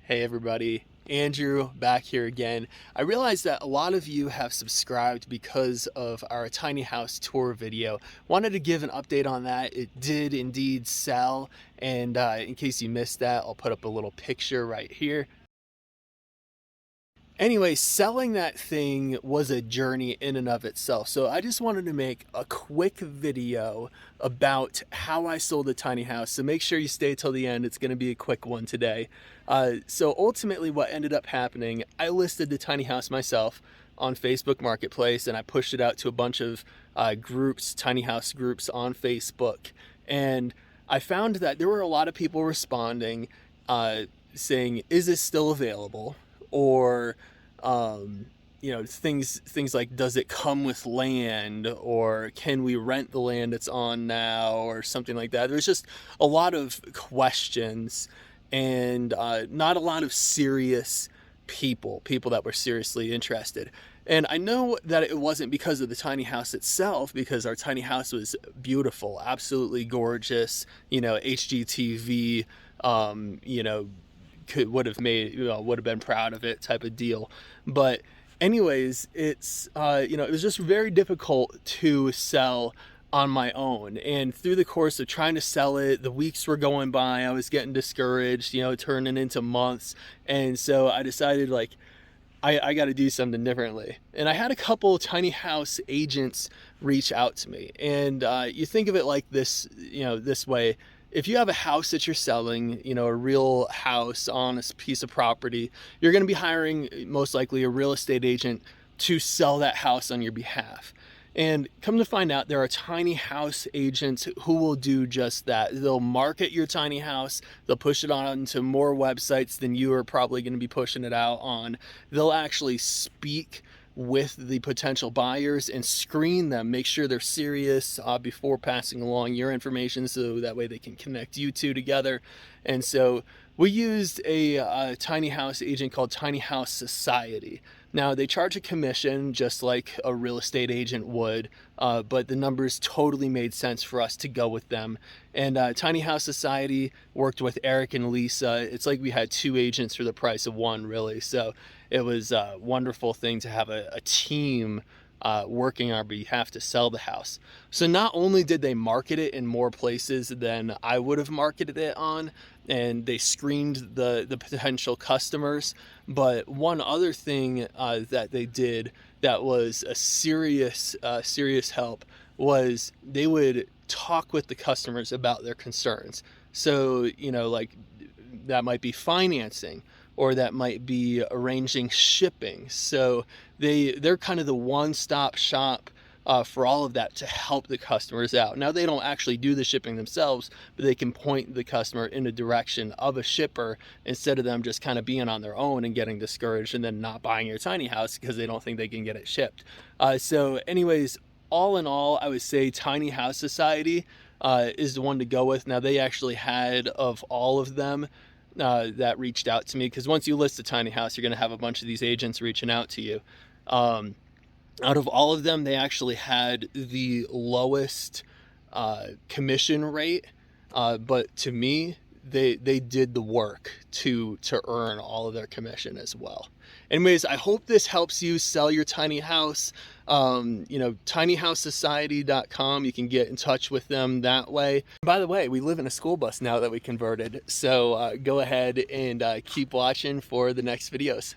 Hey everybody, Andrew back here again. I realized that a lot of you have subscribed because of our tiny house tour video. Wanted to give an update on that. It did indeed sell, and in case you missed that, I'll put up a little picture right here. Anyway, selling that thing was a journey in and of itself. So I just wanted to make a quick video about how I sold a tiny house. So make sure you stay till the end. It's going to be a quick one today. So ultimately what ended up happening, I listed the tiny house myself on Facebook Marketplace, and I pushed it out to a bunch of groups, tiny house groups on Facebook. And I found that there were a lot of people responding, saying, is this still available? Or things like, does it come with land, or can we rent the land it's on now, or something like that. There's just a lot of questions, and not a lot of serious people that were seriously interested. And I know that it wasn't because of the tiny house itself, because our tiny house was beautiful, absolutely gorgeous, HGTV, would have been proud of it type of deal. But anyways, it's it was just very difficult to sell on my own. And through the course of trying to sell it, the weeks were going by, I was getting discouraged, turning into months. And so I decided, like, I got to do something differently. And I had a couple tiny house agents reach out to me. And you think of it like this, this way. If you have a house that you're selling, a real house on a piece of property, you're going to be hiring most likely a real estate agent to sell that house on your behalf. And come to find out, there are tiny house agents who will do just that. They'll market your tiny house. They'll push it onto more websites than you are probably going to be pushing it out on. They'll actually speak with the potential buyers and screen them, make sure they're serious before passing along your information, so that way they can connect you two together. And so we used a tiny house agent called Tiny House.I. Now, they charge a commission just like a real estate agent would, but the numbers totally made sense for us to go with them. And Tiny House.I worked with Erick and Lisa. It's like we had two agents for the price of one, really. So it was a wonderful thing to have a team working on our behalf to sell the house. So not only did they market it in more places than I would have marketed it on, and they screened the potential customers, but one other thing that they did that was a serious help was they would talk with the customers about their concerns. So, like, that might be financing, or that might be arranging shipping. So they're kind of the one-stop shop for all of that, to help the customers out. Now, they don't actually do the shipping themselves, but they can point the customer in the direction of a shipper, instead of them just kind of being on their own and getting discouraged and then not buying your tiny house because they don't think they can get it shipped. So anyways, all in all, I would say Tiny House.I is the one to go with. Now, they actually had, of all of them that reached out to me, because once you list a tiny house, you're going to have a bunch of these agents reaching out to you. Out of all of them, they actually had the lowest commission rate, but to me, they did the work to earn all of their commission as well. Anyways, I hope this helps you sell your tiny house. tinyhousesociety.com. You can get in touch with them that way. By the way, we live in a school bus now that we converted, so go ahead and keep watching for the next videos.